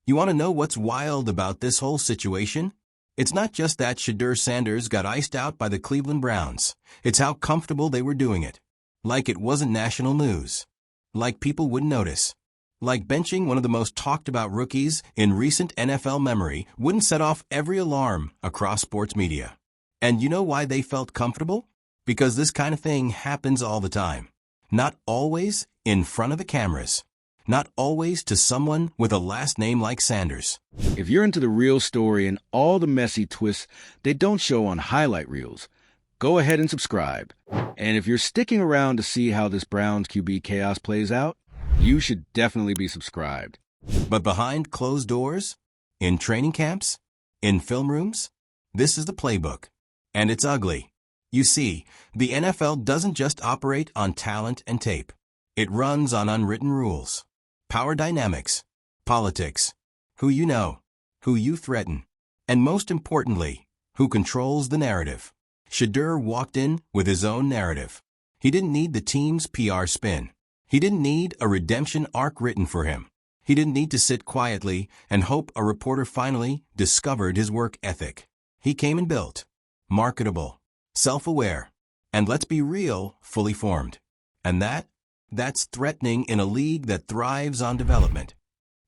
You want to know what's wild about this whole situation? It's not just that Shedeur Sanders got iced out by the Cleveland Browns. It's how comfortable they were doing it. Like it wasn't national news. Like people wouldn't notice. Like benching one of the most talked about rookies in recent NFL memory wouldn't set off every alarm across sports media. And you know why they felt comfortable? Because this kind of thing happens all the time. Not always in front of the cameras. Not always to someone with a last name like Sanders. If you're into the real story and all the messy twists they don't show on highlight reels, go ahead and subscribe. And if you're sticking around to see how this Browns QB chaos plays out, you should definitely be subscribed. But behind closed doors, in training camps, in film rooms, this is the playbook. And it's ugly. You see, the NFL doesn't just operate on talent and tape. It runs on unwritten rules. Power dynamics, politics, who you know, who you threaten, and most importantly, who controls the narrative. Shedeur walked in with his own narrative. He didn't need the team's PR spin. He didn't need a redemption arc written for him. He didn't need to sit quietly and hope a reporter finally discovered his work ethic. He came and built. Marketable, self-aware, and let's be real, fully formed. And that's threatening in a league that thrives on development.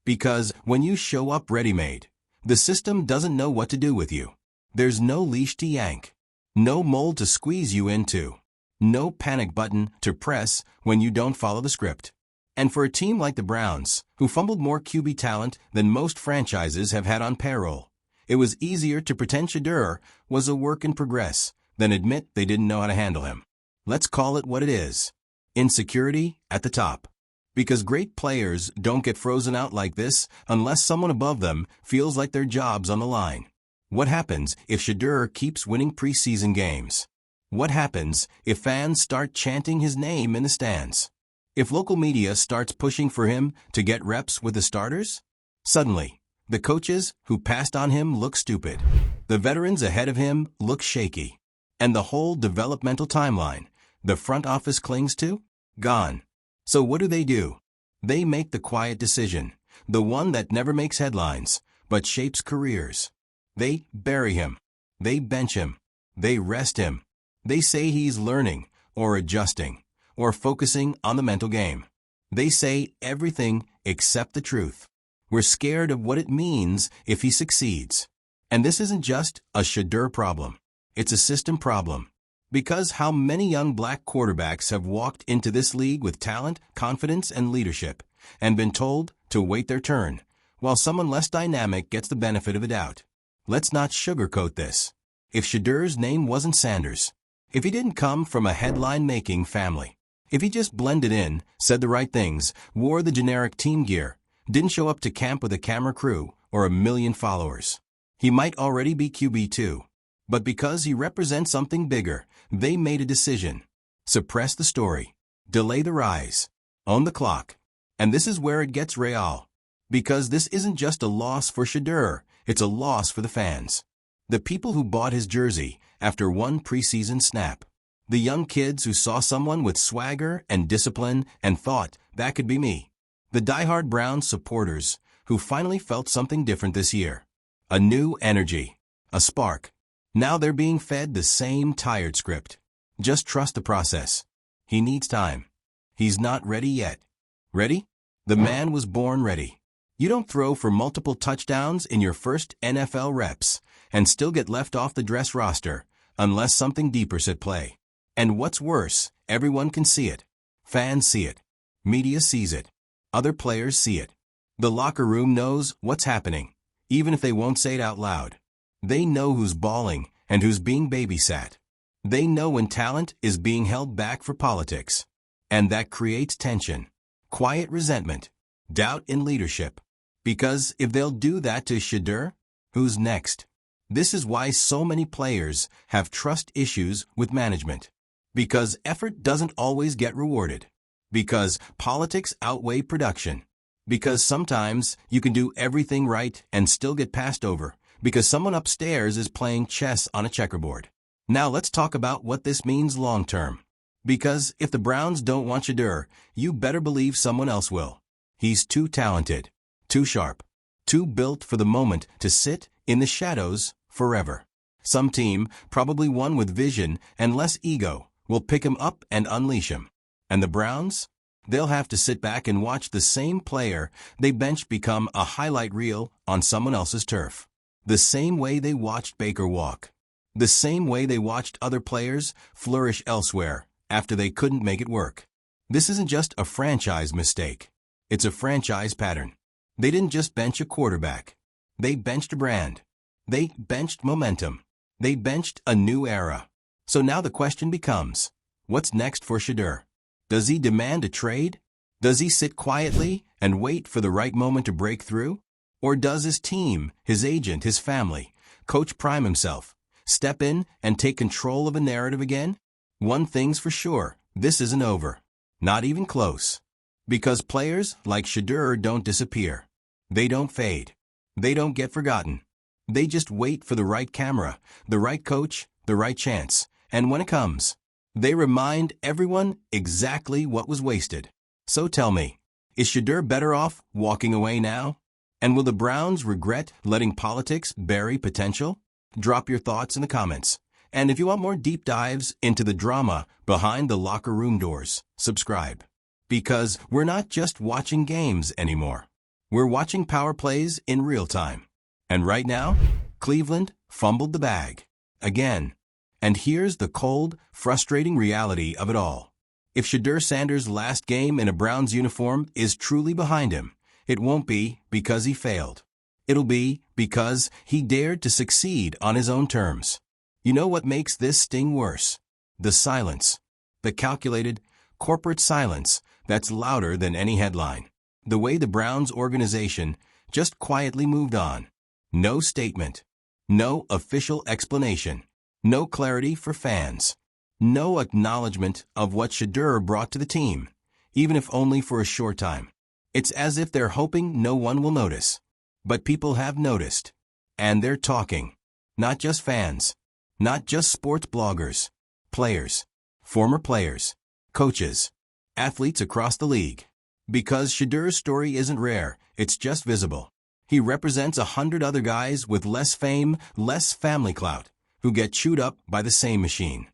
Because when you show up ready-made, the system doesn't know what to do with you. There's no leash to yank, no mold to squeeze you into, no panic button to press when you don't follow the script. And for a team like the Browns, who fumbled more QB talent than most franchises have had on payroll, it was easier to pretend Shedeur was a work in progress than admit they didn't know how to handle him. Let's call it what it is. Insecurity at the top. Because great players don't get frozen out like this unless someone above them feels like their job's on the line. What happens if Shedeur keeps winning preseason games? What happens if fans start chanting his name in the stands? If local media starts pushing for him to get reps with the starters? Suddenly, the coaches who passed on him look stupid. The veterans ahead of him look shaky. And the whole developmental timeline the front office clings to? Gone. So what do? They make the quiet decision, the one that never makes headlines, but shapes careers. They bury him. They bench him. They rest him. They say he's learning, or adjusting, or focusing on the mental game. They say everything except the truth. We're scared of what it means if he succeeds. And this isn't just a Shedeur problem. It's a system problem. Because how many young black quarterbacks have walked into this league with talent, confidence, and leadership, and been told to wait their turn, while someone less dynamic gets the benefit of the doubt? Let's not sugarcoat this. If Shedeur's name wasn't Sanders, if he didn't come from a headline-making family, if he just blended in, said the right things, wore the generic team gear, didn't show up to camp with a camera crew or 1 million followers, he might already be QB2. But because he represents something bigger, they made a decision. Suppress the story. Delay the rise. Own the clock. And this is where it gets real. Because this isn't just a loss for Shedeur, it's a loss for the fans. The people who bought his jersey after one preseason snap. The young kids who saw someone with swagger and discipline and thought, that could be me. The diehard Browns supporters who finally felt something different this year. A new energy. A spark. Now they're being fed the same tired script. Just trust the process. He needs time. He's not ready yet. Ready? The man was born ready. You don't throw for multiple touchdowns in your first NFL reps and still get left off the dress roster unless something deeper's at play. And what's worse, everyone can see it. Fans see it. Media sees it. Other players see it. The locker room knows what's happening, even if they won't say it out loud. They know who's balling and who's being babysat. They know when talent is being held back for politics. And that creates tension, quiet resentment, doubt in leadership. Because if they'll do that to Shedeur, who's next? This is why so many players have trust issues with management. Because effort doesn't always get rewarded. Because politics outweigh production. Because sometimes you can do everything right and still get passed over. Because someone upstairs is playing chess on a checkerboard. Now let's talk about what this means long-term. Because if the Browns don't want Shedeur, you better believe someone else will. He's too talented, too sharp, Two built for the moment to sit in the shadows forever. Some team, probably one with vision and less ego, will pick him up and unleash him. And the Browns? They'll have to sit back and watch the same player they benched become a highlight reel on someone else's turf. The same way they watched Baker walk. The same way they watched other players flourish elsewhere after they couldn't make it work. This isn't just a franchise mistake. It's a franchise pattern. They didn't just bench a quarterback. They benched a brand. They benched momentum. They benched a new era. So now the question becomes, what's next for Shedeur? Does he demand a trade? Does he sit quietly and wait for the right moment to break through? Or does his team, his agent, his family, Coach Prime himself, step in and take control of a narrative again? One thing's for sure, this isn't over. Not even close. Because players like Shedeur don't disappear. They don't fade. They don't get forgotten. They just wait for the right camera, the right coach, the right chance. And when it comes, they remind everyone exactly what was wasted. So tell me, is Shedeur better off walking away now? And will the Browns regret letting politics bury potential? Drop your thoughts in the comments. And if you want more deep dives into the drama behind the locker room doors, subscribe. Because we're not just watching games anymore. We're watching power plays in real time. And right now, Cleveland fumbled the bag. Again. And here's the cold, frustrating reality of it all. If Shedeur Sanders' last game in a Browns uniform is truly behind him, it won't be because he failed. It'll be because he dared to succeed on his own terms. You know what makes this sting worse? The silence. The calculated, corporate silence that's louder than any headline. The way the Browns organization just quietly moved on. No statement. No official explanation. No clarity for fans. No acknowledgement of what Shedeur brought to the team, even if only for a short time. It's as if they're hoping no one will notice. But people have noticed. And they're talking. Not just fans. Not just sports bloggers. Players. Former players. Coaches. Athletes across the league. Because Shedeur's story isn't rare, it's just visible. He represents 100 other guys with less fame, less family clout, who get chewed up by the same machine.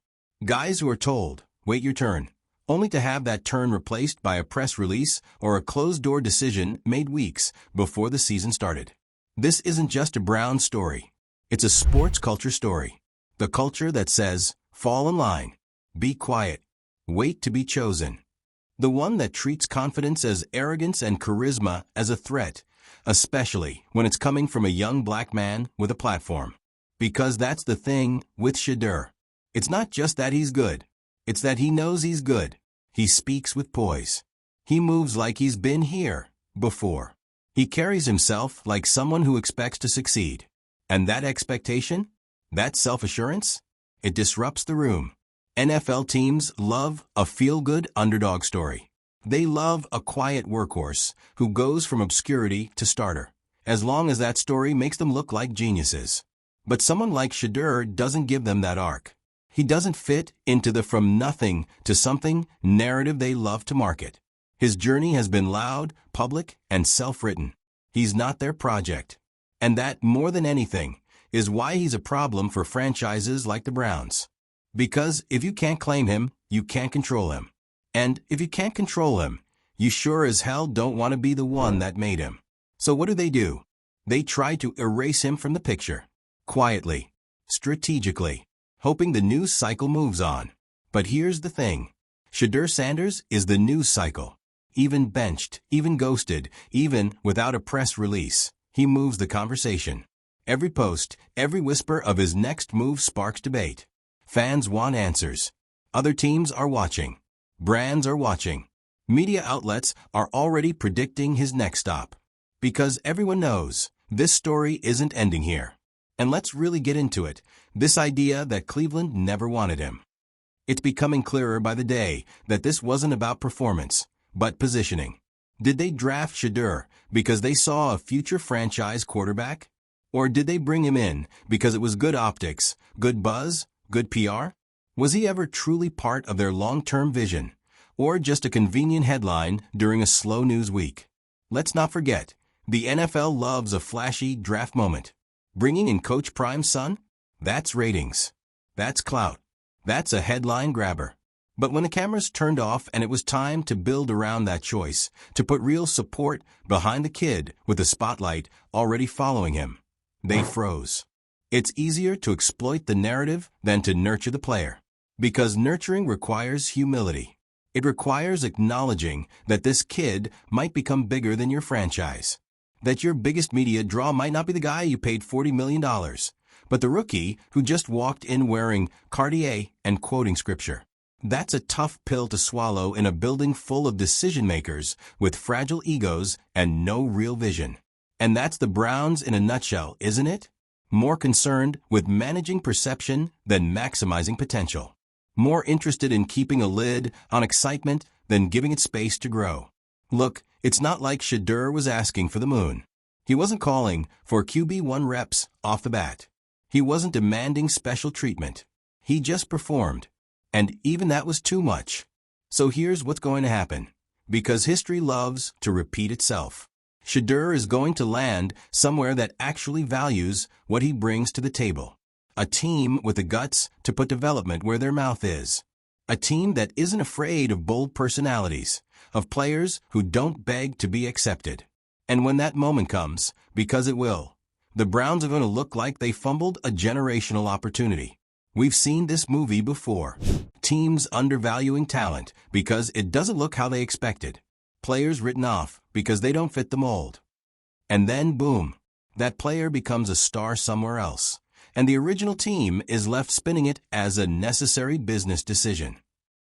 Guys who are told, wait your turn, only to have that turn replaced by a press release or a closed-door decision made weeks before the season started. This isn't just a Brown story. It's a sports culture story. The culture that says, fall in line, be quiet, wait to be chosen. The one that treats confidence as arrogance and charisma as a threat, especially when it's coming from a young black man with a platform. Because that's the thing with Shedeur. It's not just that he's good. It's that he knows he's good. He speaks with poise. He moves like he's been here before. He carries himself like someone who expects to succeed. And that expectation, that self-assurance, it disrupts the room. NFL teams love a feel-good underdog story. They love a quiet workhorse who goes from obscurity to starter, as long as that story makes them look like geniuses. But someone like Shedeur doesn't give them that arc. He doesn't fit into the from nothing to something narrative they love to market. His journey has been loud, public, and self-written. He's not their project. And that, more than anything, is why he's a problem for franchises like the Browns. Because if you can't claim him, you can't control him. And if you can't control him, you sure as hell don't want to be the one that made him. So what do? They try to erase him from the picture. Quietly. Strategically. Hoping the news cycle moves on. But here's the thing. Shedeur Sanders is the news cycle. Even benched, even ghosted, even without a press release, he moves the conversation. Every post, every whisper of his next move sparks debate. Fans want answers. Other teams are watching. Brands are watching. Media outlets are already predicting his next stop. Because everyone knows, this story isn't ending here. And let's really get into it, this idea that Cleveland never wanted him. It's becoming clearer by the day that this wasn't about performance, but positioning. Did they draft Shedeur because they saw a future franchise quarterback? Or did they bring him in because it was good optics, good buzz, good PR? Was he ever truly part of their long-term vision, or just a convenient headline during a slow news week? Let's not forget, The NFL loves a flashy draft moment. Bringing in Coach Prime's son? That's ratings. That's clout. That's a headline grabber. But when the cameras turned off and it was time to build around that choice, to put real support behind the kid with the spotlight already following him, they froze. It's easier to exploit the narrative than to nurture the player. Because nurturing requires humility. It requires acknowledging that this kid might become bigger than your franchise. That your biggest media draw might not be the guy you paid $40 million, but the rookie who just walked in wearing Cartier and quoting scripture. That's a tough pill to swallow in a building full of decision-makers with fragile egos and no real vision. And that's the Browns in a nutshell, isn't it? More concerned with managing perception than maximizing potential. More interested in keeping a lid on excitement than giving it space to grow. Look, it's not like Shedeur was asking for the moon. He wasn't calling for QB1 reps off the bat. He wasn't demanding special treatment. He just performed. And even that was too much. So here's what's going to happen. Because history loves to repeat itself. Shedeur is going to land somewhere that actually values what he brings to the table. A team with the guts to put development where their mouth is. A team that isn't afraid of bold personalities, of players who don't beg to be accepted. And when that moment comes, because it will, the Browns are going to look like they fumbled a generational opportunity. We've seen this movie before. Teams undervaluing talent because it doesn't look how they expected. Players written off because they don't fit the mold. And then boom, that player becomes a star somewhere else. And the original team is left spinning it as a necessary business decision.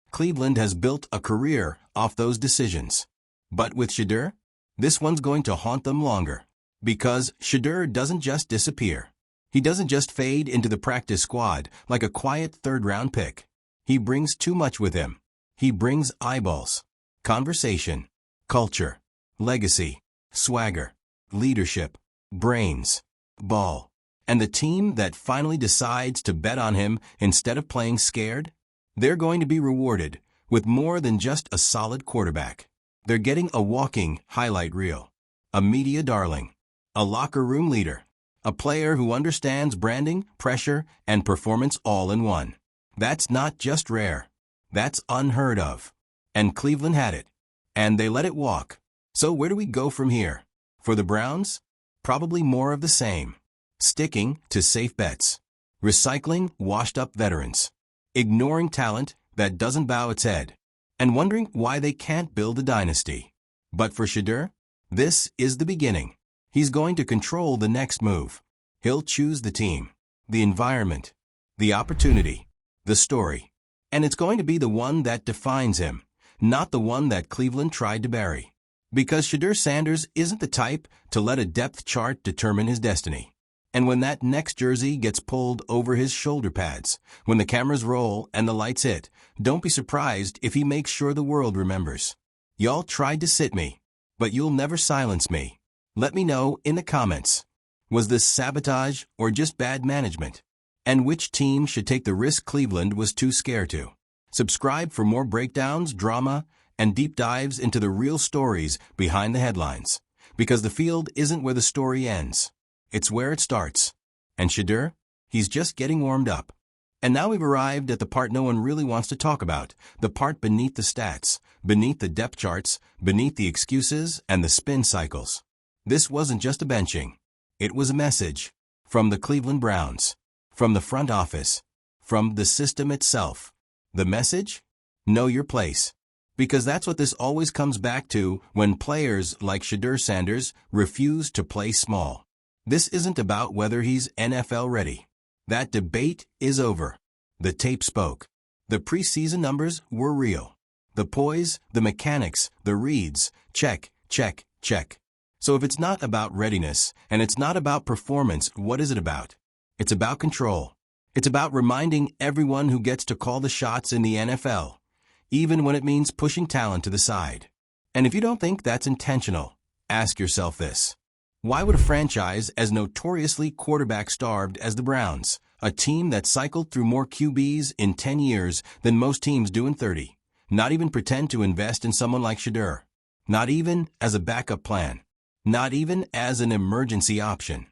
Cleveland has built a career off those decisions. But with Shedeur, this one's going to haunt them longer. Because Shedeur doesn't just disappear. He doesn't just fade into the practice squad like a quiet third-round pick. He brings too much with him. He brings eyeballs, conversation, culture, legacy, swagger, leadership, brains, ball. And the team that finally decides to bet on him instead of playing scared, they're going to be rewarded with more than just a solid quarterback. They're getting a walking highlight reel, a media darling, a locker room leader, a player who understands branding, pressure, and performance all in one. That's not just rare. That's unheard of. And Cleveland had it. And they let it walk. So where do we go from here? For the Browns? Probably more of the same. Sticking to safe bets. Recycling washed-up veterans. Ignoring talent that doesn't bow its head. And wondering why they can't build a dynasty. But for Shedeur, this is the beginning. He's going to control the next move. He'll choose the team, the environment, the opportunity, the story. And it's going to be the one that defines him, not the one that Cleveland tried to bury. Because Shedeur Sanders isn't the type to let a depth chart determine his destiny. And when that next jersey gets pulled over his shoulder pads, when the cameras roll and the lights hit, don't be surprised if he makes sure the world remembers. Y'all tried to sit me, but you'll never silence me. Let me know in the comments. Was this sabotage or just bad management? And which team should take the risk Cleveland was too scared to? Subscribe for more breakdowns, drama, and deep dives into the real stories behind the headlines. Because the field isn't where the story ends. It's where it starts. And Shedeur? He's just getting warmed up. And now we've arrived at the part no one really wants to talk about, the part beneath the stats, beneath the depth charts, beneath the excuses and the spin cycles. This wasn't just a benching. It was a message. From the Cleveland Browns. From the front office. From the system itself. The message? Know your place. Because that's what this always comes back to when players like Shedeur Sanders refuse to play small. This isn't about whether he's NFL ready. That debate is over. The tape spoke. The preseason numbers were real. The poise, the mechanics, the reads, check, check, check. So if it's not about readiness, and it's not about performance, what is it about? It's about control. It's about reminding everyone who gets to call the shots in the NFL, even when it means pushing talent to the side. And if you don't think that's intentional, ask yourself this. Why would a franchise as notoriously quarterback-starved as the Browns, a team that cycled through more QBs in 10 years than most teams do in 30, not even pretend to invest in someone like Shedeur? Not even as a backup plan. not even as an emergency option.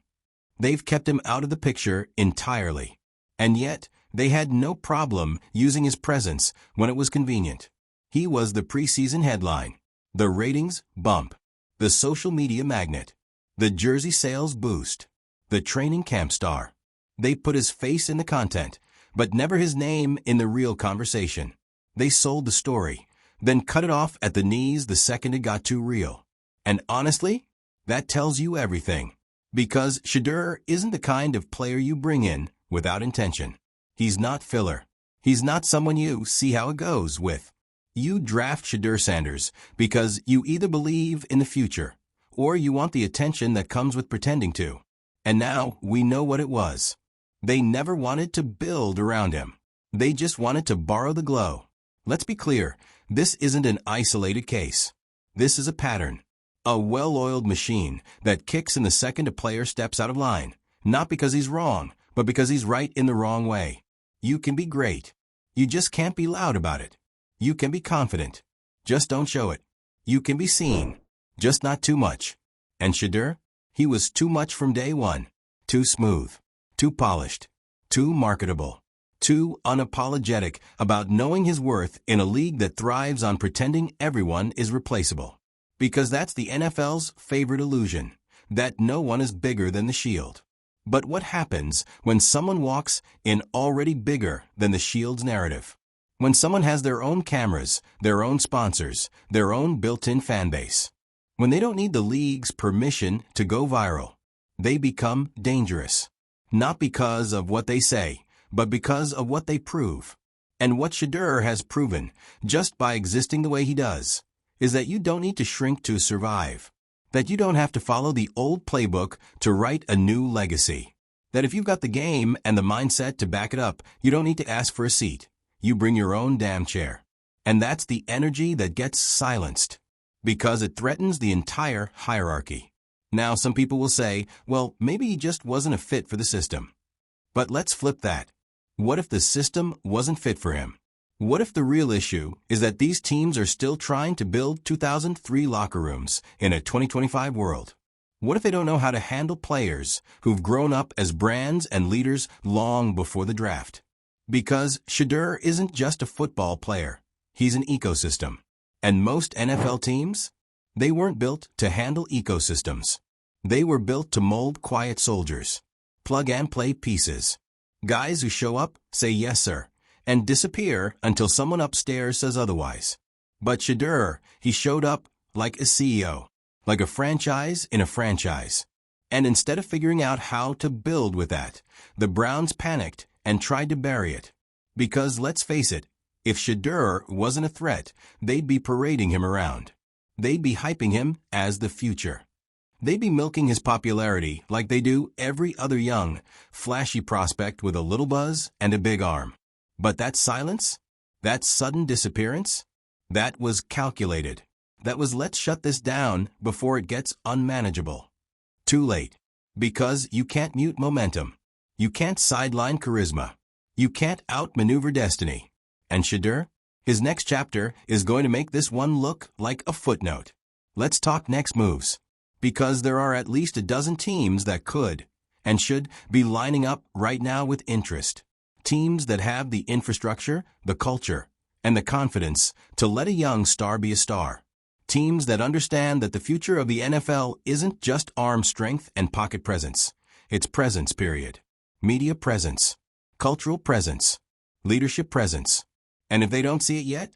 They've kept him out of the picture entirely. And yet, they had no problem using his presence when it was convenient. He was the preseason headline, the ratings bump, the social media magnet, the jersey sales boost, the training camp star. They put his face in the content, but never his name in the real conversation. They sold the story, then cut it off at the knees the second it got too real. And honestly, that tells you everything. Because Shedeur isn't the kind of player you bring in without intention. He's not filler. He's not someone you see how it goes with. You draft Shedeur Sanders because you either believe in the future or you want the attention that comes with pretending to. And now we know what it was. They never wanted to build around him. They just wanted to borrow the glow. Let's be clear, this isn't an isolated case. This is a pattern. A well-oiled machine that kicks in the second a player steps out of line, not because he's wrong, but because he's right in the wrong way. You can be great. You just can't be loud about it. You can be confident. Just don't show it. You can be seen. Just not too much. And Shedeur? He was too much from day one. Too smooth. Too polished. Too marketable. Too unapologetic about knowing his worth in a league that thrives on pretending everyone is replaceable. Because that's the NFL's favorite illusion, that no one is bigger than the Shield. But what happens when someone walks in already bigger than the Shield's narrative? When someone has their own cameras, their own sponsors, their own built-in fan base? When they don't need the league's permission to go viral? They become dangerous. Not because of what they say, but because of what they prove. And what Shedeur has proven, just by existing the way he does, is that you don't need to shrink to survive. That you don't have to follow the old playbook to write a new legacy. That if you've got the game and the mindset to back it up, you don't need to ask for a seat. You bring your own damn chair. And that's the energy that gets silenced. Because it threatens the entire hierarchy. Now some people will say, well, maybe he just wasn't a fit for the system. But let's flip that. What if the system wasn't fit for him? What if the real issue is that these teams are still trying to build 2003 locker rooms in a 2025 world? What if they don't know how to handle players who've grown up as brands and leaders long before the draft? Because Shedeur isn't just a football player. He's an ecosystem. And most NFL teams? They weren't built to handle ecosystems. They were built to mold quiet soldiers. Plug-and-play pieces. Guys who show up, say yes sir, and disappear until someone upstairs says otherwise. But Shedeur, he showed up like a CEO, like a franchise in a franchise. And instead of figuring out how to build with that, the Browns panicked and tried to bury it. Because let's face it, if Shedeur wasn't a threat, they'd be parading him around. They'd be hyping him as the future. They'd be milking his popularity like they do every other young, flashy prospect with a little buzz and a big arm. But that silence, that sudden disappearance, that was calculated. That was let's shut this down before it gets unmanageable. Too late. Because you can't mute momentum. You can't sideline charisma. You can't outmaneuver destiny. And Shedeur, his next chapter is going to make this one look like a footnote. Let's talk next moves. Because there are at least a dozen teams that could and should be lining up right now with interest. Teams that have the infrastructure, the culture, and the confidence to let a young star be a star. Teams that understand that the future of the NFL isn't just arm strength and pocket presence. It's presence, period. Media presence. Cultural presence. Leadership presence. And if they don't see it yet,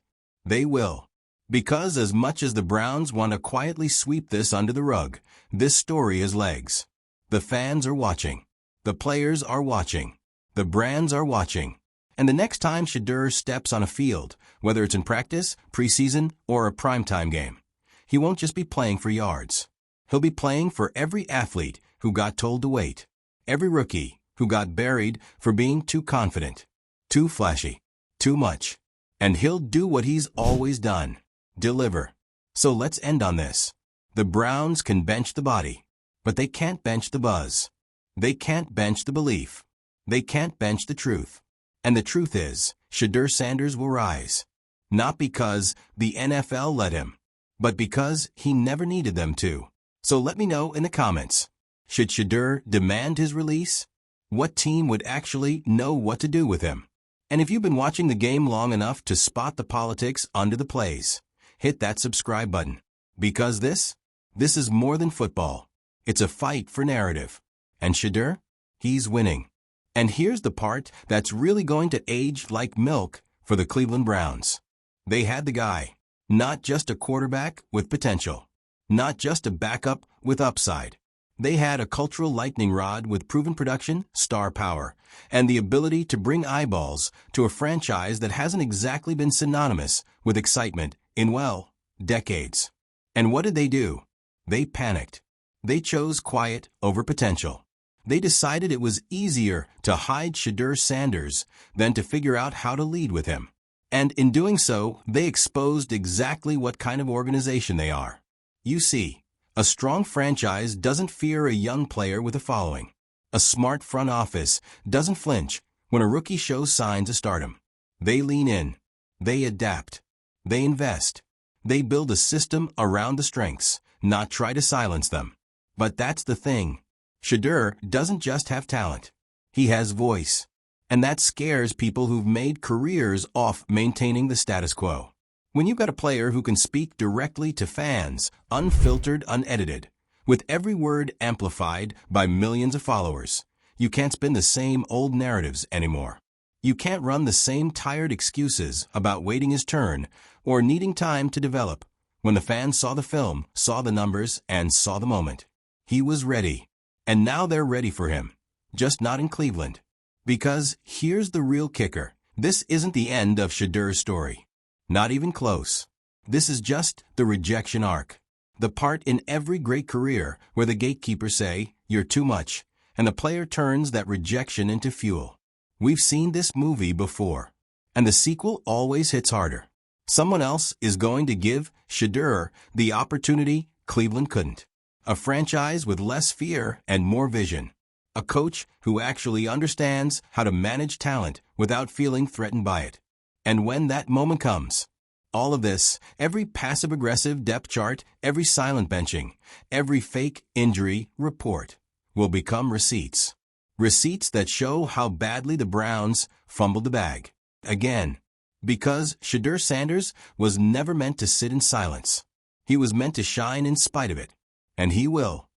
they will. Because as much as the Browns want to quietly sweep this under the rug, this story has legs. The fans are watching. The players are watching. The brands are watching. And the next time Shedeur steps on a field, whether it's in practice, preseason, or a primetime game, he won't just be playing for yards. He'll be playing for every athlete who got told to wait. Every rookie who got buried for being too confident, too flashy, too much. And he'll do what he's always done. Deliver. So let's end on this. The Browns can bench the body, but they can't bench the buzz. They can't bench the belief. They can't bench the truth. And the truth is, Shedeur Sanders will rise. Not because the NFL let him, but because he never needed them to. So let me know in the comments. Should Shedeur demand his release? What team would actually know what to do with him? And if you've been watching the game long enough to spot the politics under the plays, hit that subscribe button. Because this is more than football. It's a fight for narrative. And Shedeur, he's winning. And here's the part that's really going to age like milk for the Cleveland Browns. They had the guy, not just a quarterback with potential, not just a backup with upside. They had a cultural lightning rod with proven production, star power, and the ability to bring eyeballs to a franchise that hasn't exactly been synonymous with excitement in, well, decades. And what did they do? They panicked. They chose quiet over potential. They decided it was easier to hide Shedeur Sanders than to figure out how to lead with him. And in doing so, they exposed exactly what kind of organization they are. You see, a strong franchise doesn't fear a young player with a following. A smart front office doesn't flinch when a rookie shows signs of stardom. They lean in. They adapt. They invest. They build a system around the strengths, not try to silence them. But that's the thing. Shedeur doesn't just have talent. He has voice. And that scares people who've made careers off maintaining the status quo. When you've got a player who can speak directly to fans, unfiltered, unedited, with every word amplified by millions of followers, you can't spin the same old narratives anymore. You can't run the same tired excuses about waiting his turn or needing time to develop. When the fans saw the film, saw the numbers, and saw the moment, he was ready. And now they're ready for him, just not in Cleveland. Because here's the real kicker. This isn't the end of Shedeur's story. Not even close. This is just the rejection arc. The part in every great career where the gatekeepers say, "You're too much," and the player turns that rejection into fuel. We've seen this movie before. And the sequel always hits harder. Someone else is going to give Shedeur the opportunity Cleveland couldn't. A franchise with less fear and more vision. A coach who actually understands how to manage talent without feeling threatened by it. And when that moment comes, all of this, every passive-aggressive depth chart, every silent benching, every fake injury report, will become receipts. Receipts that show how badly the Browns fumbled the bag. Again. Because Shedeur Sanders was never meant to sit in silence. He was meant to shine in spite of it. And he will.